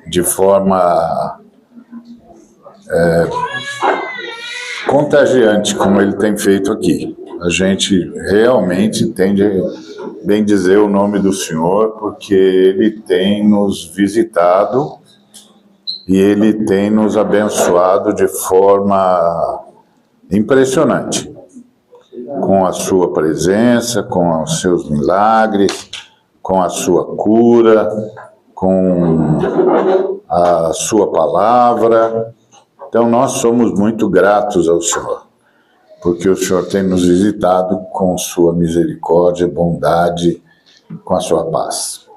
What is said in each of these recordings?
de forma contagiante, como ele tem feito aqui. A gente realmente tem de bem dizer o nome do Senhor, porque ele tem nos visitado e ele tem nos abençoado de forma impressionante, com a sua presença, com os seus milagres, com a sua cura, com a sua palavra. Então, nós somos muito gratos ao Senhor, porque o Senhor tem nos visitado com sua misericórdia, bondade, com a sua paz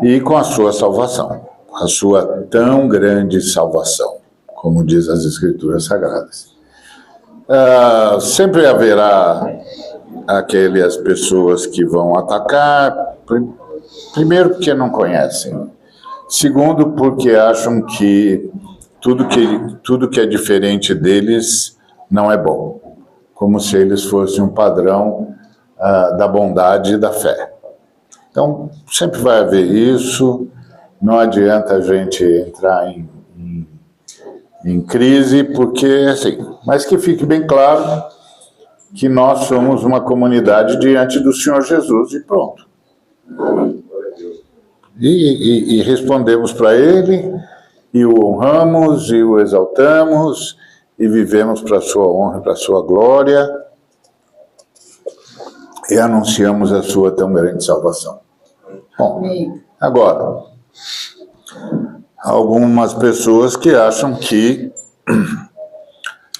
e com a sua salvação, a sua tão grande salvação, como diz as Escrituras Sagradas. Sempre haverá aquelas pessoas que vão atacar, primeiro porque não conhecem, segundo porque acham que tudo que é diferente deles não é bom, como se eles fossem um padrão da bondade e da fé. Então, sempre vai haver isso, não adianta a gente entrar em crise, porque, assim, mas que fique bem claro que nós somos uma comunidade diante do Senhor Jesus e pronto. E respondemos para Ele, e o honramos, e o exaltamos, e vivemos para a sua honra e para a sua glória, e anunciamos a sua tão grande salvação. Bom, agora, algumas pessoas que acham que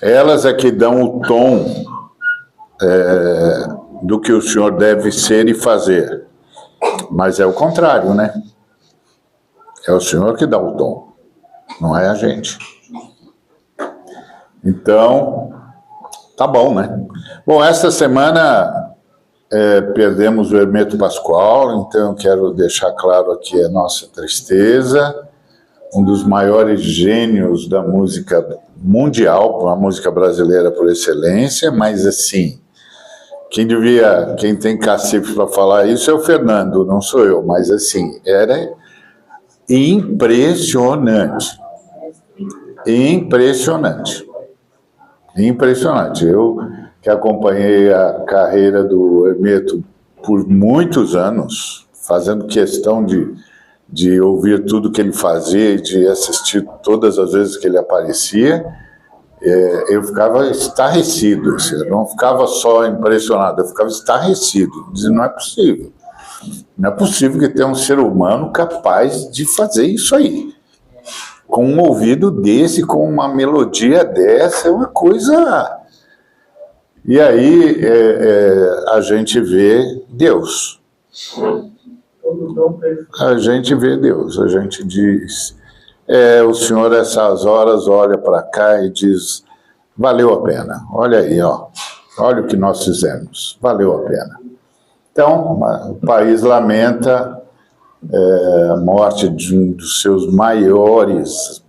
elas é que dão o tom do que o Senhor deve ser e fazer. Mas é o contrário, né? É o Senhor que dá o tom, não é a gente. Então, tá bom, né? Bom, esta semana perdemos o Hermeto Pascoal, então eu quero deixar claro aqui a nossa tristeza. Um dos maiores gênios da música mundial, a música brasileira por excelência, mas assim, quem tem cacife para falar isso é o Fernando, não sou eu, mas assim, era impressionante. Eu que acompanhei a carreira do Hermeto por muitos anos, fazendo questão de ouvir tudo que ele fazia e de assistir todas as vezes que ele aparecia, eu ficava estarrecido, assim, eu não ficava só impressionado, eu ficava estarrecido, dizendo, não é possível que tenha um ser humano capaz de fazer isso aí, com um ouvido desse, com uma melodia dessa, é uma coisa... E aí a gente vê Deus. A gente vê Deus, a gente diz... o Senhor, essas horas, olha para cá e diz, valeu a pena. Olha aí, ó, olha o que nós fizemos, valeu a pena. Então, o país lamenta a morte de um dos seus maiores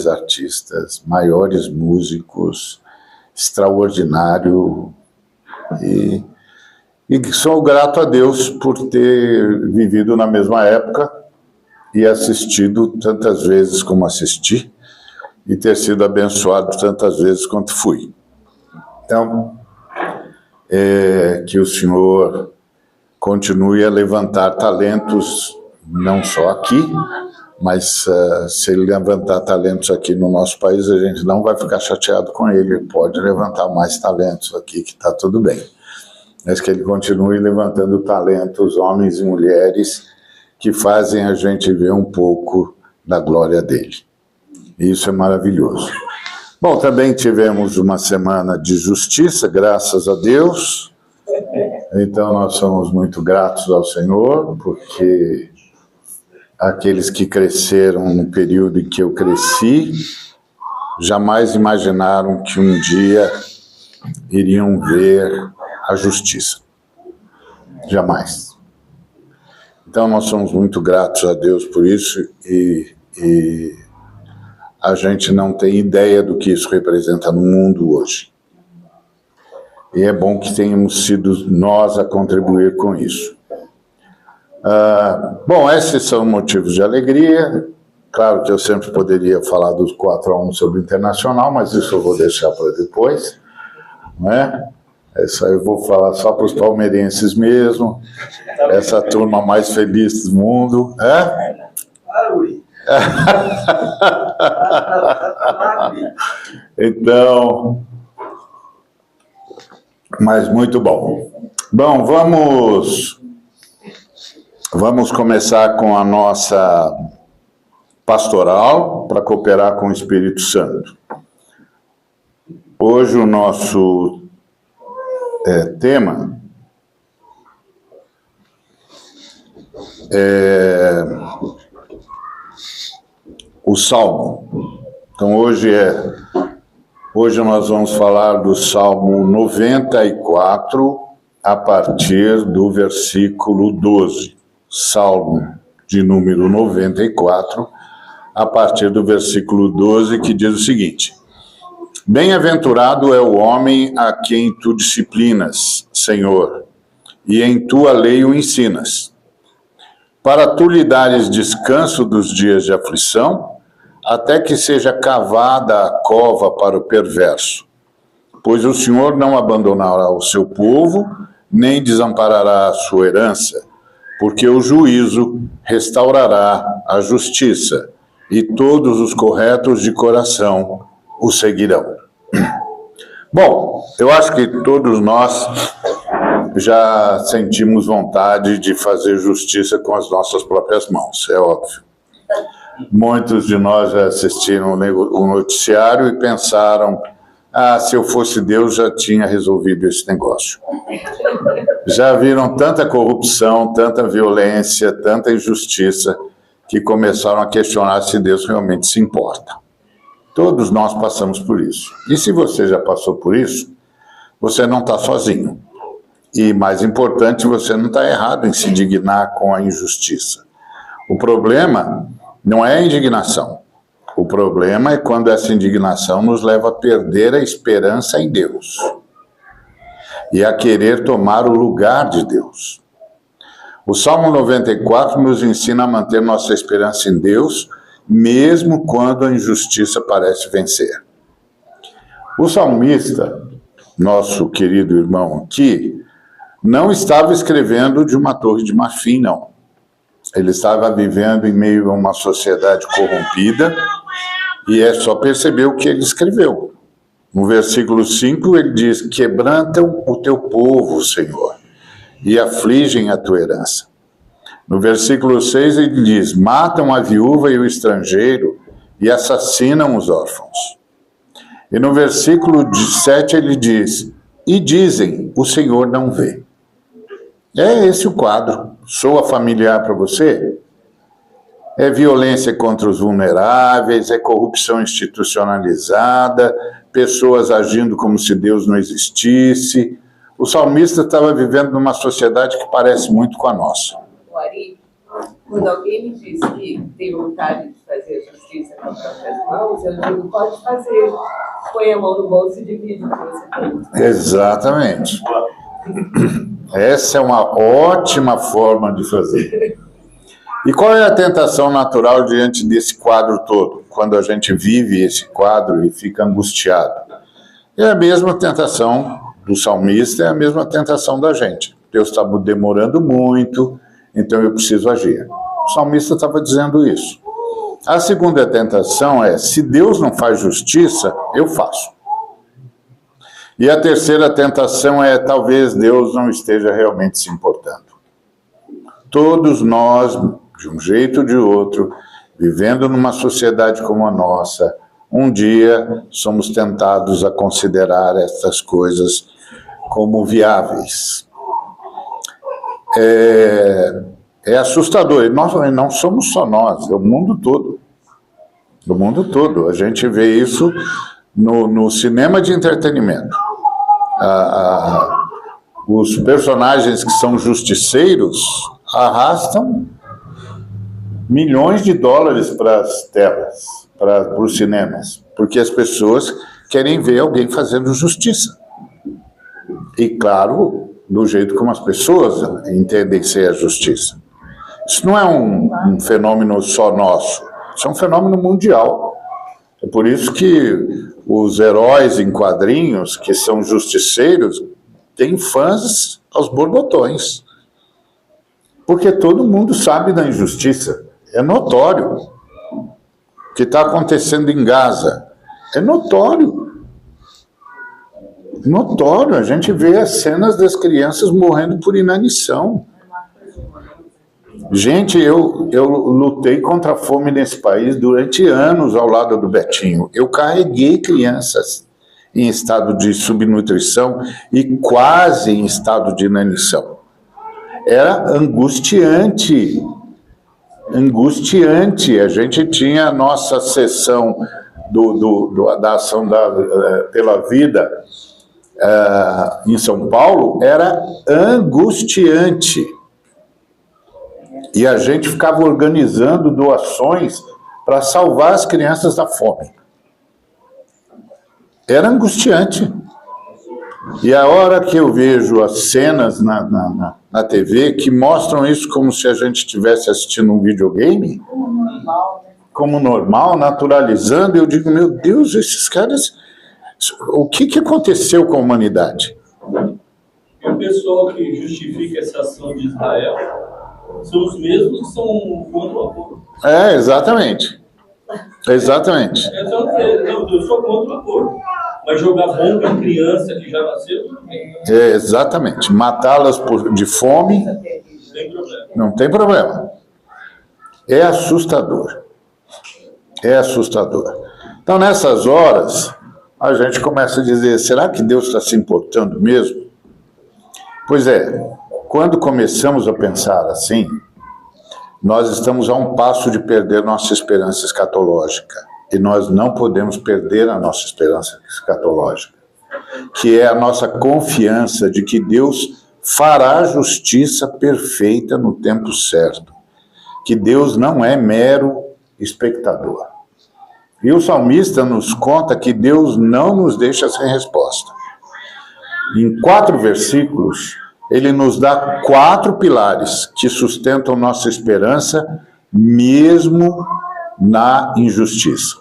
artistas, maiores músicos, extraordinário, e sou grato a Deus por ter vivido na mesma época e assistido tantas vezes como assisti, e ter sido abençoado tantas vezes quanto fui. Então, que o Senhor continue a levantar talentos, não só aqui, mas se ele levantar talentos aqui no nosso país, a gente não vai ficar chateado com ele, ele pode levantar mais talentos aqui, que está tudo bem. Mas que ele continue levantando talentos, homens e mulheres, que fazem a gente ver um pouco da glória dele. Isso é maravilhoso. Bom, também tivemos uma semana de justiça, graças a Deus. Então, nós somos muito gratos ao Senhor, porque aqueles que cresceram no período em que eu cresci, jamais imaginaram que um dia iriam ver a justiça. Jamais. Então, nós somos muito gratos a Deus por isso e a gente não tem ideia do que isso representa no mundo hoje. E é bom que tenhamos sido nós a contribuir com isso. Bom, esses são motivos de alegria. Claro que eu sempre poderia falar dos 4-1 sobre o Internacional, mas isso eu vou deixar para depois, né? Isso aí eu vou falar só para os palmeirenses mesmo, essa turma mais feliz do mundo. Então, mas muito bom. Bom, vamos começar com a nossa pastoral para cooperar com o Espírito Santo. Hoje o nosso tema é o Salmo. Então hoje nós vamos falar do Salmo 94 a partir do versículo 12. Salmo de número 94 a partir do versículo 12, que diz o seguinte: Bem-aventurado é o homem a quem tu disciplinas, Senhor, e em tua lei o ensinas, para tu lhe dares descanso dos dias de aflição, até que seja cavada a cova para o perverso. Pois o Senhor não abandonará o seu povo, nem desamparará a sua herança, porque o juízo restaurará a justiça, e todos os corretos de coração o seguirão. Bom, eu acho que todos nós já sentimos vontade de fazer justiça com as nossas próprias mãos, é óbvio. Muitos de nós já assistiram o noticiário e pensaram: se eu fosse Deus já tinha resolvido esse negócio. Já viram tanta corrupção, tanta violência, tanta injustiça, que começaram a questionar se Deus realmente se importa. Todos nós passamos por isso. E se você já passou por isso, você não está sozinho. E, mais importante, você não está errado em se indignar com a injustiça. O problema não é a indignação. O problema é quando essa indignação nos leva a perder a esperança em Deus e a querer tomar o lugar de Deus. O Salmo 94 nos ensina a manter nossa esperança em Deus, mesmo quando a injustiça parece vencer. O salmista, nosso querido irmão aqui, não estava escrevendo de uma torre de marfim, não. Ele estava vivendo em meio a uma sociedade corrompida e é só perceber o que ele escreveu. No versículo 5 ele diz: Quebrantam o teu povo, Senhor, e afligem a tua herança. No versículo 6 ele diz: Matam a viúva e o estrangeiro e assassinam os órfãos. E no versículo 7 ele diz: E dizem, o Senhor não vê. É esse o quadro. Soa familiar para você? É violência contra os vulneráveis, é corrupção institucionalizada, pessoas agindo como se Deus não existisse. O salmista estava vivendo numa sociedade que parece muito com a nossa. Ari, quando alguém me diz que tem vontade de fazer justiça com as próprias mãos, eu digo: pode fazer. Põe a mão no bolso e divide o que você tem. Exatamente. Essa é uma ótima forma de fazer. E qual é a tentação natural diante desse quadro todo? Quando a gente vive esse quadro e fica angustiado. É a mesma tentação do salmista, é a mesma tentação da gente. Deus está demorando muito, então eu preciso agir. O salmista estava dizendo isso. A segunda tentação é: se Deus não faz justiça, eu faço. E a terceira tentação é: talvez Deus não esteja realmente se importando. Todos nós, de um jeito ou de outro, vivendo numa sociedade como a nossa, um dia somos tentados a considerar essas coisas como viáveis. É assustador. E nós não somos só nós, é o mundo todo. O mundo todo. A gente vê isso no cinema de entretenimento. Os personagens que são justiceiros arrastam milhões de dólares para as telas, para os cinemas, porque as pessoas querem ver alguém fazendo justiça. E, claro, do jeito como as pessoas entendem ser a justiça. Isso não é um fenômeno só nosso, isso é um fenômeno mundial. É por isso que os heróis em quadrinhos, que são justiceiros, têm fãs aos borbotões. Porque todo mundo sabe da injustiça. É notório. O que está acontecendo em Gaza é notório. Notório. A gente vê as cenas das crianças morrendo por inanição. Gente, eu lutei contra a fome nesse país durante anos ao lado do Betinho. Eu carreguei crianças em estado de subnutrição e quase em estado de inanição. Era angustiante. Angustiante. A gente tinha a nossa sessão da ação pela vida em São Paulo, era angustiante. E a gente ficava organizando doações para salvar as crianças da fome. Era angustiante. E a hora que eu vejo as cenas na TV que mostram isso como se a gente estivesse assistindo um videogame, como normal, naturalizando, eu digo, meu Deus, esses caras, o que aconteceu com a humanidade? E o pessoal que justifica essa ação de Israel são os mesmos que são contra o aborto. Exatamente. Exatamente. Eu sou contra o aborto. Mas jogar bomba em criança que já nasceu, exatamente. Matá-las de fome, não tem problema. É assustador. É assustador. Então, nessas horas, a gente começa a dizer, será que Deus está se importando mesmo? Pois é, quando começamos a pensar assim, nós estamos a um passo de perder nossa esperança escatológica. E nós não podemos perder a nossa esperança escatológica, que é a nossa confiança de que Deus fará justiça perfeita no tempo certo, que Deus não é mero espectador. E o salmista nos conta que Deus não nos deixa sem resposta. Em 4 versículos, ele nos dá 4 pilares que sustentam nossa esperança, mesmo na injustiça.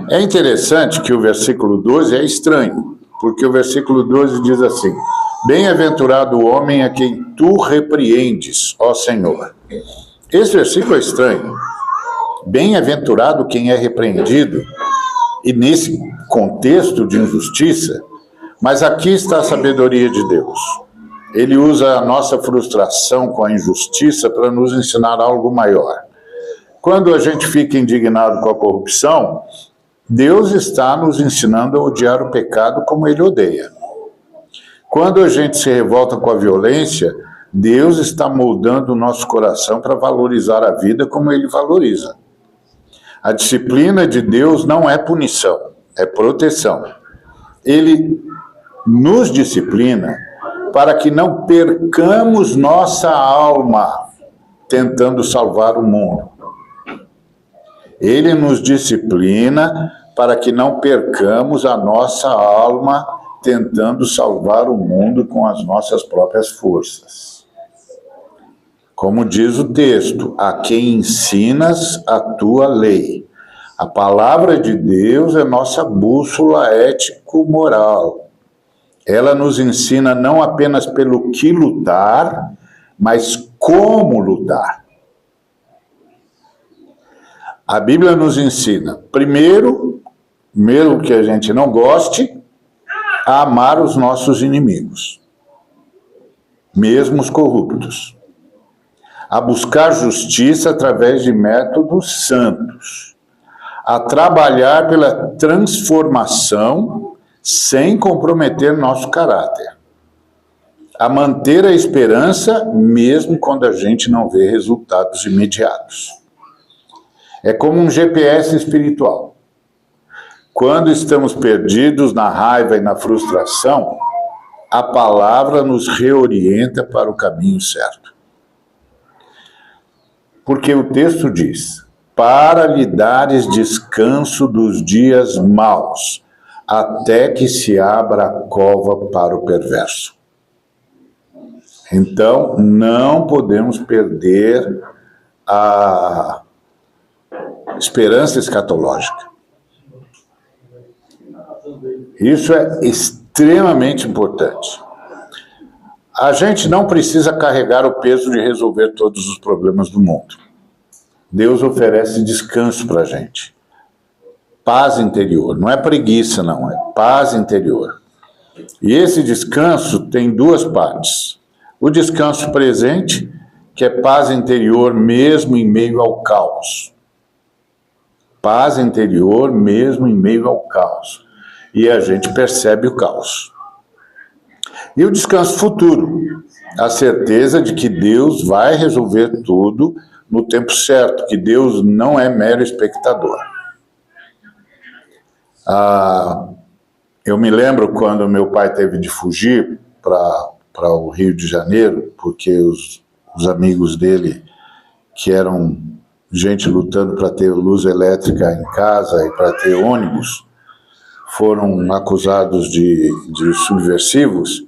É interessante que o versículo 12 é estranho, porque o versículo 12 diz assim: bem-aventurado o homem a quem tu repreendes, ó Senhor. Esse versículo é estranho. Bem-aventurado quem é repreendido, e nesse contexto de injustiça, mas aqui está a sabedoria de Deus. Ele usa a nossa frustração com a injustiça para nos ensinar algo maior. Quando a gente fica indignado com a corrupção, Deus está nos ensinando a odiar o pecado como Ele odeia. Quando a gente se revolta com a violência, Deus está moldando o nosso coração para valorizar a vida como Ele valoriza. A disciplina de Deus não é punição, é proteção. Ele nos disciplina para que não percamos nossa alma tentando salvar o mundo. Ele nos disciplina para que não percamos a nossa alma tentando salvar o mundo com as nossas próprias forças. Como diz o texto, a quem ensinas a tua lei. A palavra de Deus é nossa bússola ético-moral. Ela nos ensina não apenas pelo que lutar, mas como lutar. A Bíblia nos ensina, primeiro, mesmo que a gente não goste, a amar os nossos inimigos, mesmo os corruptos. A buscar justiça através de métodos santos. A trabalhar pela transformação sem comprometer nosso caráter. A manter a esperança mesmo quando a gente não vê resultados imediatos. É como um GPS espiritual. Quando estamos perdidos na raiva e na frustração, a palavra nos reorienta para o caminho certo. Porque o texto diz, para lhe dares descanso dos dias maus, até que se abra a cova para o perverso. Então, não podemos perder a esperança escatológica. Isso é extremamente importante. A gente não precisa carregar o peso de resolver todos os problemas do mundo. Deus oferece descanso para a gente. Paz interior. Não é preguiça, não. É paz interior. E esse descanso tem duas partes. O descanso presente, que é paz interior mesmo em meio ao caos. Paz interior mesmo em meio ao caos. E a gente percebe o caos. E o descanso futuro, a certeza de que Deus vai resolver tudo no tempo certo, que Deus não é mero espectador. Eu me lembro quando meu pai teve de fugir para o Rio de Janeiro, porque os amigos dele, que eram gente lutando para ter luz elétrica em casa e para ter ônibus, foram acusados de subversivos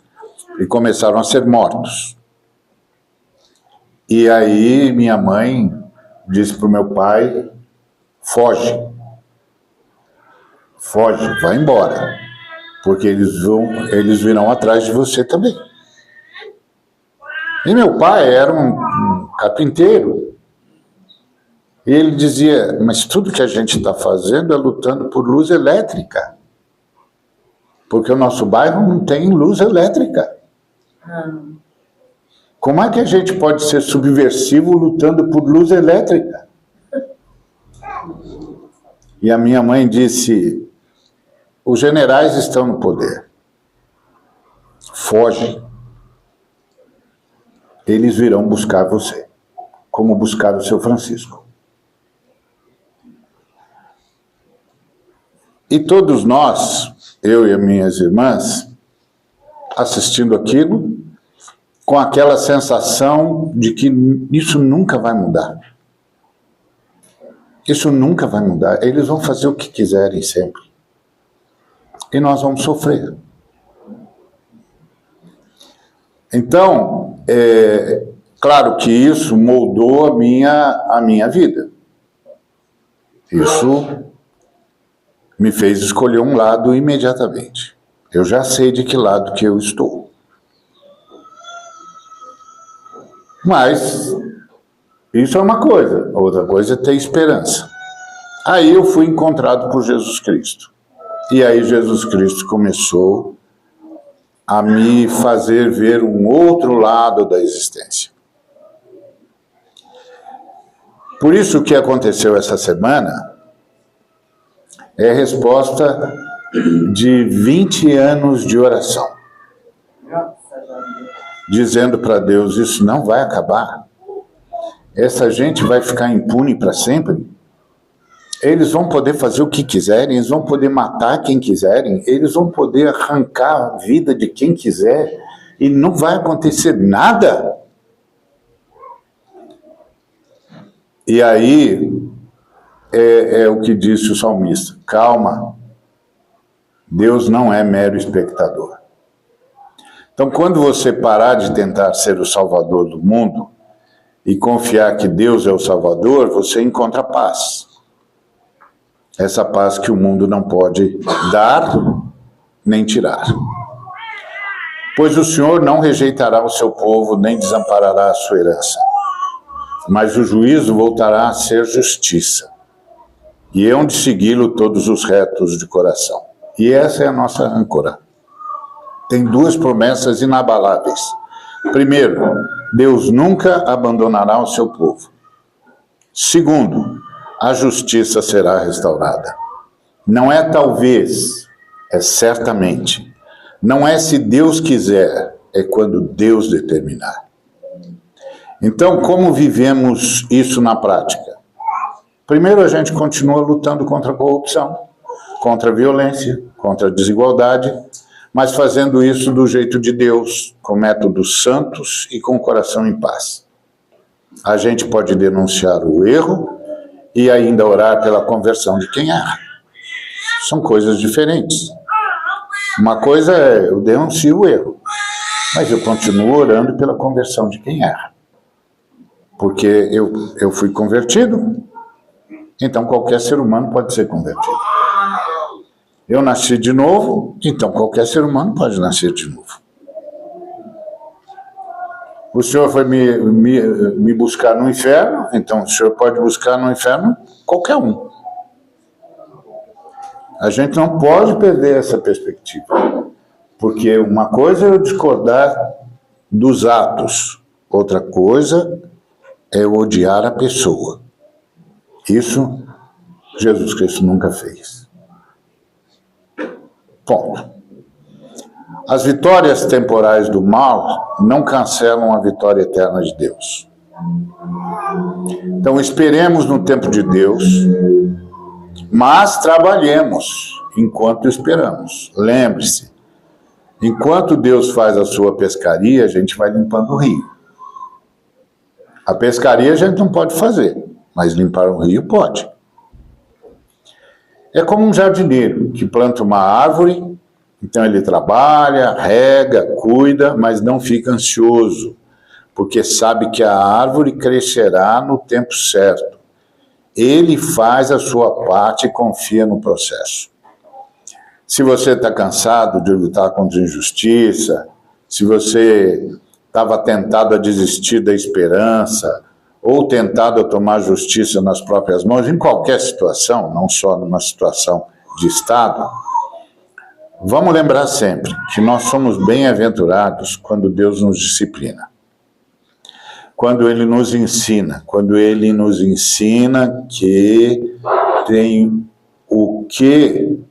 e começaram a ser mortos. E aí minha mãe disse para o meu pai: foge, vai embora, porque eles virão atrás de você também. E meu pai era um carpinteiro. E ele dizia: mas tudo que a gente está fazendo é lutando por luz elétrica. Porque o nosso bairro não tem luz elétrica. Como é que a gente pode ser subversivo lutando por luz elétrica? E a minha mãe disse: os generais estão no poder. Foge. Eles virão buscar você, como buscaram o seu Francisco. E todos nós, eu e as minhas irmãs, assistindo aquilo, com aquela sensação de que isso nunca vai mudar. Isso nunca vai mudar. Eles vão fazer o que quiserem sempre. E nós vamos sofrer. Então, claro que isso moldou a minha vida. Isso me fez escolher um lado imediatamente. Eu já sei de que lado que eu estou. Mas isso é uma coisa. Outra coisa é ter esperança. Aí eu fui encontrado por Jesus Cristo. E aí Jesus Cristo começou a me fazer ver um outro lado da existência. Por isso o que aconteceu essa semana é a resposta de 20 anos de oração. Dizendo para Deus: isso não vai acabar. Essa gente vai ficar impune para sempre. Eles vão poder fazer o que quiserem, eles vão poder matar quem quiserem, eles vão poder arrancar a vida de quem quiser, e não vai acontecer nada. E aí é o que disse o salmista: calma, Deus não é mero espectador. Então, quando você parar de tentar ser o salvador do mundo e confiar que Deus é o salvador, você encontra paz. Essa paz que o mundo não pode dar nem tirar. Pois o Senhor não rejeitará o seu povo, nem desamparará a sua herança. Mas o juízo voltará a ser justiça. E hão de segui-lo todos os retos de coração. E essa é a nossa âncora. Tem duas promessas inabaláveis. Primeiro, Deus nunca abandonará o seu povo. Segundo, a justiça será restaurada. Não é talvez, é certamente. Não é se Deus quiser, é quando Deus determinar. Então, como vivemos isso na prática? Primeiro, a gente continua lutando contra a corrupção, contra a violência, contra a desigualdade, mas fazendo isso do jeito de Deus, com métodos santos e com o coração em paz. A gente pode denunciar o erro e ainda orar pela conversão de quem erra. São coisas diferentes. Uma coisa é eu denuncio o erro. Mas eu continuo orando pela conversão de quem erra. Porque eu fui convertido, então qualquer ser humano pode ser convertido. Eu nasci de novo, então qualquer ser humano pode nascer de novo. O Senhor foi me buscar no inferno, então o Senhor pode buscar no inferno qualquer um. A gente não pode perder essa perspectiva. Porque uma coisa é eu discordar dos atos, outra coisa é eu odiar a pessoa. Isso Jesus Cristo nunca fez. Ponto. As vitórias temporais do mal não cancelam a vitória eterna de Deus. Então esperemos no tempo de Deus, mas trabalhemos enquanto esperamos. Lembre-se, enquanto Deus faz a sua pescaria, a gente vai limpando o rio. A pescaria a gente não pode fazer, mas limpar o rio pode. É como um jardineiro que planta uma árvore, então ele trabalha, rega, cuida, mas não fica ansioso, porque sabe que a árvore crescerá no tempo certo. Ele faz a sua parte e confia no processo. Se você está cansado de lutar contra a injustiça, se você estava tentado a desistir da esperança, ou tentado a tomar justiça nas próprias mãos, em qualquer situação, não só numa situação de Estado, vamos lembrar sempre que nós somos bem-aventurados quando Deus nos disciplina. Quando Ele nos ensina que tem o que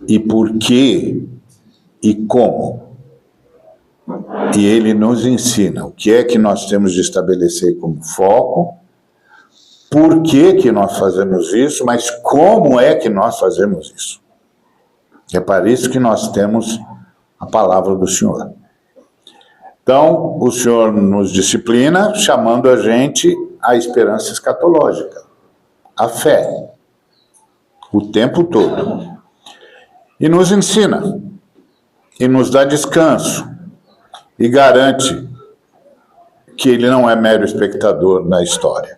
e por quê e como. E Ele nos ensina o que é que nós temos de estabelecer como foco, por que nós fazemos isso, mas como é que nós fazemos isso. É para isso que nós temos a palavra do Senhor. Então, o Senhor nos disciplina, chamando a gente à esperança escatológica, à fé, o tempo todo. E nos ensina, e nos dá descanso, e garante que Ele não é mero espectador na história.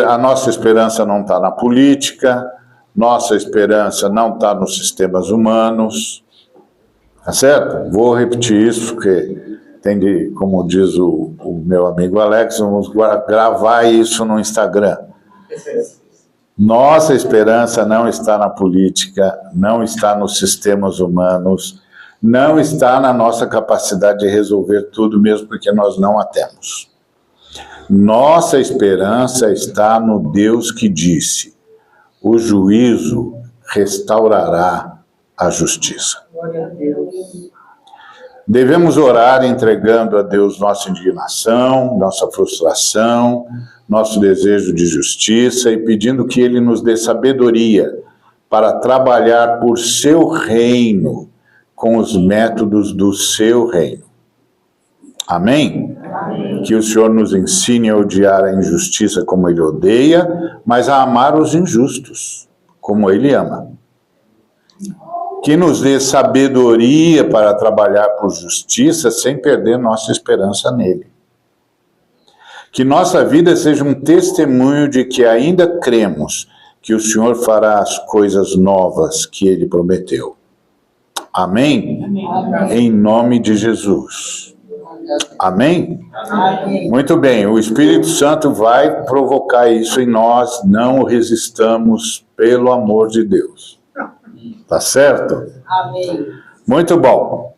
A nossa esperança não está na política, nossa esperança não está nos sistemas humanos, tá certo? Vou repetir isso, porque tem de, como diz o meu amigo Alex, vamos gravar isso no Instagram. Nossa esperança não está na política, não está nos sistemas humanos, não está na nossa capacidade de resolver tudo, mesmo porque nós não a temos. Nossa esperança está no Deus que disse: o juízo restaurará a justiça. Glória a Deus. Devemos orar entregando a Deus nossa indignação, nossa frustração, nosso desejo de justiça e pedindo que Ele nos dê sabedoria para trabalhar por seu reino, com os métodos do seu reino. Amém? Amém. Que o Senhor nos ensine a odiar a injustiça como Ele odeia, mas a amar os injustos como Ele ama. Que nos dê sabedoria para trabalhar por justiça sem perder nossa esperança nele. Que nossa vida seja um testemunho de que ainda cremos que o Senhor fará as coisas novas que Ele prometeu. Amém? Amém. Em nome de Jesus. Amém? Amém? Muito bem, o Espírito Santo vai provocar isso em nós, não resistamos pelo amor de Deus. Tá certo? Amém. Muito bom.